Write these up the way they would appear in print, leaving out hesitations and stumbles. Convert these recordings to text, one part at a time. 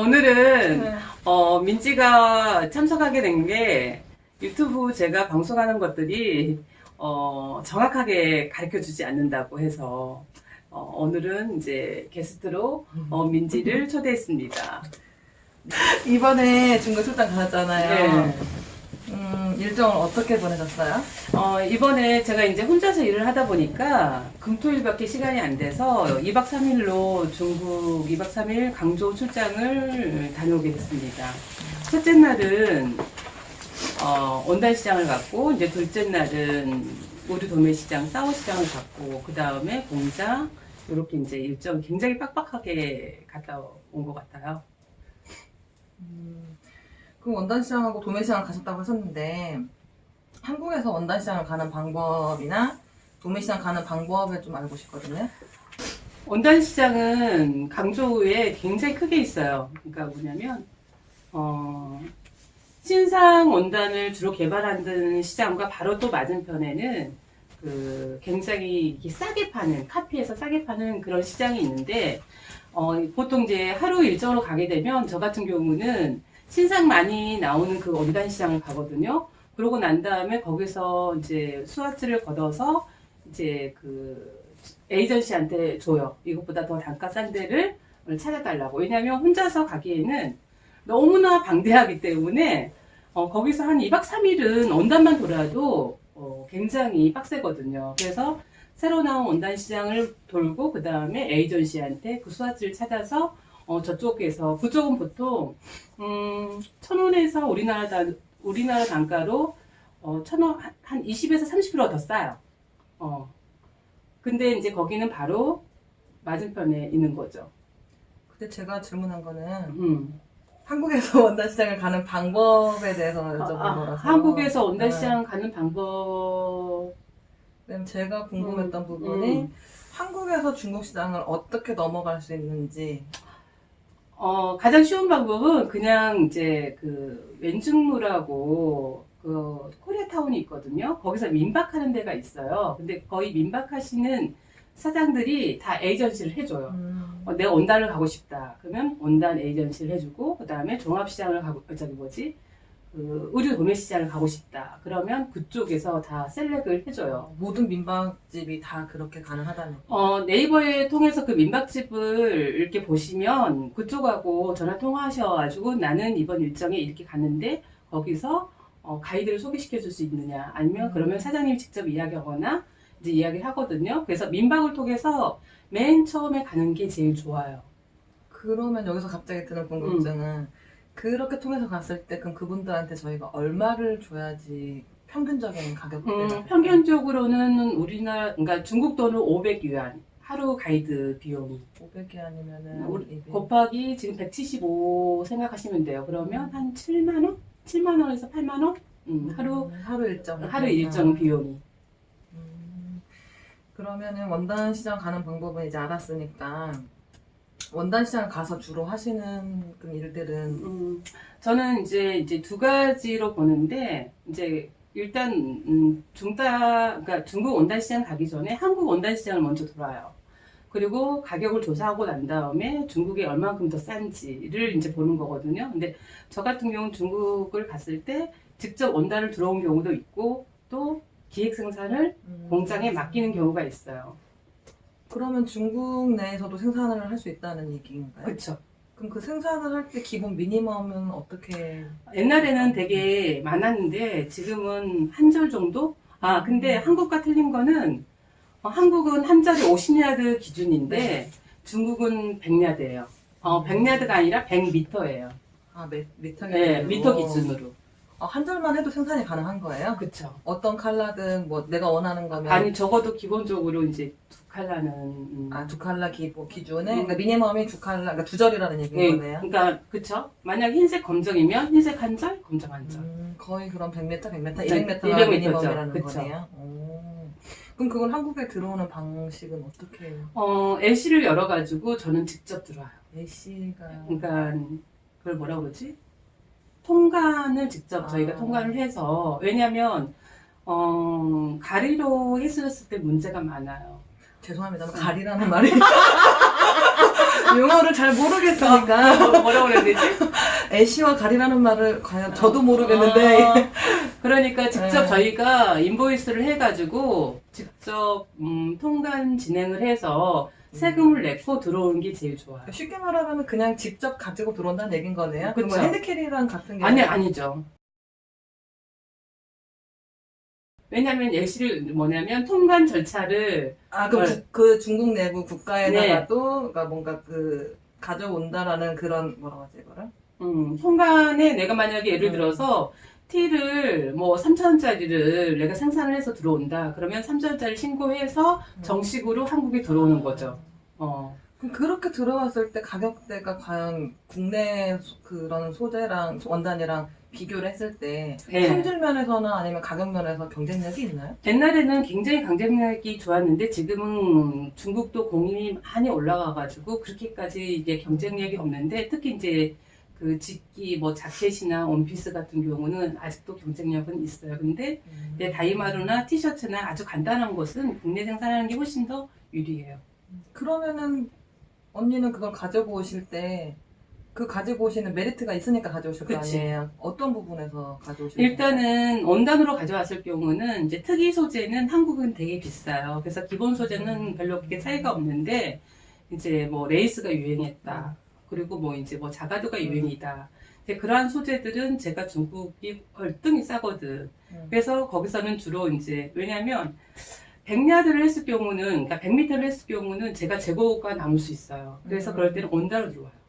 오늘은 네. 민지가 참석하게 된 게 유튜브 제가 방송하는 것들이 정확하게 가르쳐 주지 않는다고 해서 오늘은 이제 게스트로 민지를 초대했습니다. 이번에 중국 출장 가셨잖아요. 네. 일정을 어떻게 보내셨어요? 이번에 제가 이제 혼자서 일을 하다 보니까 금토일밖에 시간이 안 돼서 2박 3일로 중국 2박 3일 강조 출장을 다녀오게 됐습니다. 첫째 날은 온달시장을 갔고, 이제 둘째 날은 우리 도매시장, 싸우시장을 갔고, 그 다음에 공장, 이렇게 이제 일정 굉장히 빡빡하게 갔다 온 것 같아요. 그럼 원단시장하고 도매시장을 가셨다고 하셨는데 한국에서 원단시장을 가는 방법이나 도매시장 가는 방법을 좀 알고 싶거든요. 온단시장은 강조에 굉장히 크게 있어요. 그러니까 뭐냐면, 신상 원단을 주로 개발하는 시장과 바로 또 맞은편에는 굉장히 이렇게 싸게 파는, 카피해서 싸게 파는 그런 시장이 있는데, 보통 이제 하루 일정으로 가게 되면 저 같은 경우는 신상 많이 나오는 그 원단 시장을 가거든요. 그러고 난 다음에 거기서 이제 수화질을 걷어서 이제 에이전시한테 줘요. 이것보다 더 단가 싼 데를 찾아달라고. 왜냐면 혼자서 가기에는 너무나 방대하기 때문에 거기서 한 2박 3일은 원단만 돌아도 굉장히 빡세거든요. 그래서 새로 나온 원단 시장을 돌고 그 다음에 에이전시한테 그 수화질을 찾아서 저쪽에서 그쪽은 보통 1,000원에서 우리나라 단가로 1,000원 한 20에서 30% 더 싸요. 근데 이제 거기는 바로 맞은편에 있는 거죠. 근데 제가 질문한 거는 한국에서 원단시장을 가는 방법에 대해서 여쭤본 거라서. 한국에서 원단시장 가는 방법. 왜냐면 제가 궁금했던 부분이 한국에서 중국 시장을 어떻게 넘어갈 수 있는지. 가장 쉬운 방법은 그냥 이제 왼중루라고 코리아타운이 있거든요. 거기서 민박하는 데가 있어요. 근데 거의 민박하시는 사장들이 다 에이전시를 해줘요. 내가 원단을 가고 싶다. 그러면 원단 에이전시를 해주고, 그 다음에 종합시장을 의류 도매시장을 가고 싶다. 그러면 그쪽에서 다 셀렉을 해줘요. 모든 민박집이 다 그렇게 가능하다는. 네이버에 통해서 그 민박집을 이렇게 보시면 그쪽하고 전화 통화하셔가지고 나는 이번 일정에 이렇게 갔는데 거기서 가이드를 소개시켜 줄 수 있느냐. 아니면 그러면 사장님이 직접 이야기하거나 이제 이야기를 하거든요. 그래서 민박을 통해서 맨 처음에 가는 게 제일 좋아요. 그러면 여기서 갑자기 드는 궁금증은 그렇게 통해서 갔을 때 그럼 그분들한테 저희가 얼마를 줘야지 평균적인 가격대가 평균적으로는 그러니까 중국 돈은 500위안 하루 가이드 비용이 500위안이면은 곱하기 지금 175 생각하시면 돼요. 그러면 한 7만 원? 7만 원에서 8만 원? 하루 일정 비용이. 그러면은 원단 시장 가는 방법은 이제 알았으니까 원단 시장 가서 주로 하시는 그 일들은 저는 이제 두 가지로 보는데, 이제 일단 그러니까 중국 원단 시장 가기 전에 한국 원단 시장을 먼저 돌아요. 그리고 가격을 조사하고 난 다음에 중국에 얼마큼 더 싼지를 이제 보는 거거든요. 근데 저 같은 경우는 중국을 갔을 때 직접 원단을 들어온 경우도 있고 또 기획 생산을 공장에 맡기는 경우가 있어요. 그러면 중국 내에서도 생산을 할 수 있다는 얘기인가요? 그렇죠. 그럼 그 생산을 할 때 기본 미니멈은 어떻게? 옛날에는 되게 많았는데 지금은 한 절 정도? 근데 한국과 틀린 거는 한국은 한 절이 50야드 기준인데 중국은 100야드예요. 100야드가 아니라 100m예요. 미터 네, 미터 기준으로. 한 절만 해도 생산이 가능한 거예요? 그렇죠. 어떤 컬러든 뭐 내가 원하는 거면 아니 적어도 기본적으로 이제 두 컬러는 두 컬러 기준에 그러니까 미니멈이 두 컬러 그러니까 두 절이라는 얘기인 네, 거네요. 그러니까 그렇죠. 만약 흰색 검정이면 흰색 한 절, 검정 한 절. 거의 그럼 100m, 200m가 200m 미니멈이라는 그쵸. 거네요. 그럼 그걸 한국에 들어오는 방식은 어떻게 해요? LC를 열어가지고 저는 직접 들어와요. LC가 그러니까 그걸 뭐라 그러지? 통관을 직접 저희가 통관을 해서, 왜냐면 가리로 했을 때 문제가 많아요. 죄송합니다. 가리라는 말이 용어를 잘 모르겠으니까 뭐라고 그래야 되지? 애쉬와 가리라는 말을 과연 저도 모르겠는데 그러니까 직접 네. 저희가 인보이스를 해가지고 직접 통관 진행을 해서 세금을 내고 들어오는 게 제일 좋아요. 쉽게 말하면 그냥 직접 가지고 들어온다는 얘긴 거네요. 그쵸. 그럼 핸드캐리랑 같은 게 아니죠. 왜냐면 예시를 뭐냐면 통관 절차를 그럼 네. 그 중국 내부 국가에다가도 그러니까 뭔가 그 가져온다라는 그런 뭐라고 하지 이거를? 통관에 내가 만약에 예를 들어서 티를 뭐 3,000원짜리를 내가 생산을 해서 들어온다. 그러면 3,000원짜리 신고해서 정식으로 한국에 들어오는 거죠. 그럼 그렇게 들어왔을 때 가격대가 과연 국내 그런 소재랑 원단이랑 비교를 했을 때 네. 품질 면에서나 아니면 가격 면에서 경쟁력이 있나요? 옛날에는 굉장히 경쟁력이 좋았는데 지금은 중국도 공임이 많이 올라가가지고 그렇게까지 이제 경쟁력이 없는데 특히 이제 그 직기 뭐 자켓이나 원피스 같은 경우는 아직도 경쟁력은 있어요. 근데 이제 다이마루나 티셔츠나 아주 간단한 것은 국내 생산하는 게 훨씬 더 유리해요. 그러면은 언니는 그걸 가지고 오실 때 그 가지고 오시는 메리트가 있으니까 가져오실 거 그치. 아니에요? 어떤 부분에서 가져오시는 일단은 원단으로 가져왔을 경우는 이제 특이 소재는 한국은 되게 비싸요. 그래서 기본 소재는 별로 그렇게 차이가 없는데 이제 뭐 레이스가 유행했다. 그리고 뭐 이제 뭐 자가드가 유행이다. 근데 그러한 소재들은 제가 중국이 월등히 싸거든. 그래서 거기서는 주로 이제 왜냐면 100야드를 했을 경우는 그러니까 100m를 했을 경우는 제가 재고가 남을 수 있어요. 그래서 그럴 때는 원단으로 들어와요.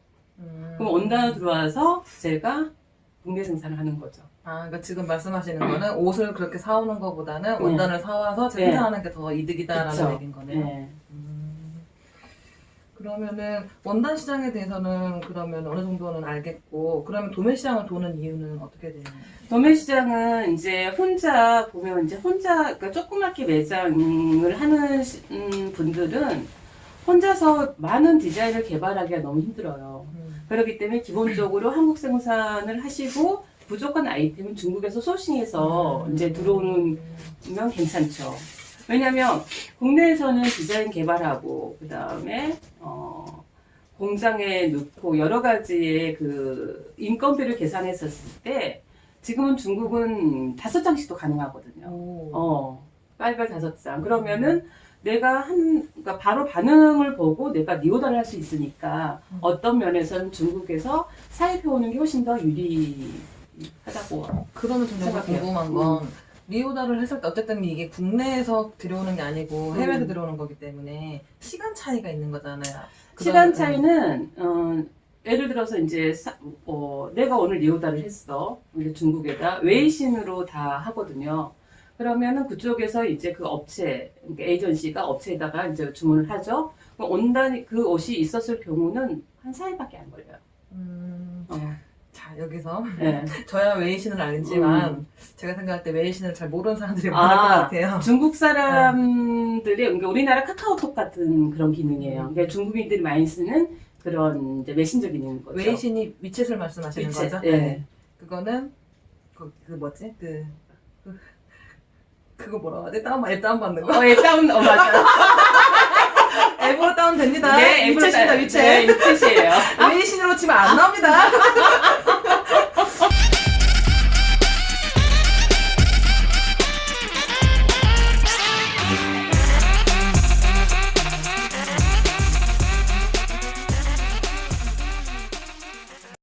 그럼 원단으로 들어와서 제가 국내 생산을 하는 거죠. 그러니까 지금 말씀하시는 거는 옷을 그렇게 사오는 것보다는 원단을 사와서 네. 생산하는 게 더 이득이다라는 그쵸. 얘기인 거네요. 네. 그러면은 원단 시장에 대해서는 그러면 어느 정도는 알겠고 그러면 도매 시장을 도는 이유는 어떻게 되나요? 도매 시장은 이제 혼자 보면 이제 혼자 그러니까 조그맣게 매장을 하는 분들은 혼자서 많은 디자인을 개발하기가 너무 힘들어요. 그렇기 때문에 기본적으로 한국 생산을 하시고 무조건 아이템은 중국에서 소싱해서 이제 들어오는 면 괜찮죠. 왜냐면 국내에서는 디자인 개발하고 그 다음에 공장에 넣고 여러 가지의 그 인건비를 계산했었을 때 지금은 중국은 5장씩도 가능하거든요. 빨리빨리 5장. 그러면은 내가 그러니까 바로 반응을 보고 내가 리오더를 할 수 있으니까 어떤 면에서는 중국에서 사입해오는 게 훨씬 더 유리하다고. 그러면 좀 제가 생각해요. 궁금한 건 리오다를 했을 때 어쨌든 이게 국내에서 들여오는 게 아니고 해외에서 들여오는 거기 때문에 시간 차이가 있는 거잖아요. 시간 차이는 예를 들어서 이제 내가 오늘 리오다를 했어. 근데 중국에다 웨이신으로 다 하거든요. 그러면은 그쪽에서 이제 그 업체, 그러니까 에이전시가 업체에다가 이제 주문을 하죠. 그럼 온단이 그 옷이 있었을 경우는 한 4일밖에 안 걸려요. 자 여기서 네. 저야 웨이신을 알지만 제가 생각할 때 웨이신을 잘 모르는 사람들이 많을 것 같아요. 중국 사람들이 그러니까 우리나라 카카오톡 같은 그런 기능이에요. 그러니까 중국인들이 많이 쓰는 그런 이제 메신저 기능인 거죠. 웨이신이 위챗을 말씀하시는 위챗, 거죠? 네. 그거는 그 뭐지? 그거 뭐라고 하지? 앱 다운받는 거? 맞아. 앱으로 다운됩니다. 네, 위챗입니다, 위챗. 네, 위챗이에요. 웨이신으로 치면 안 나옵니다.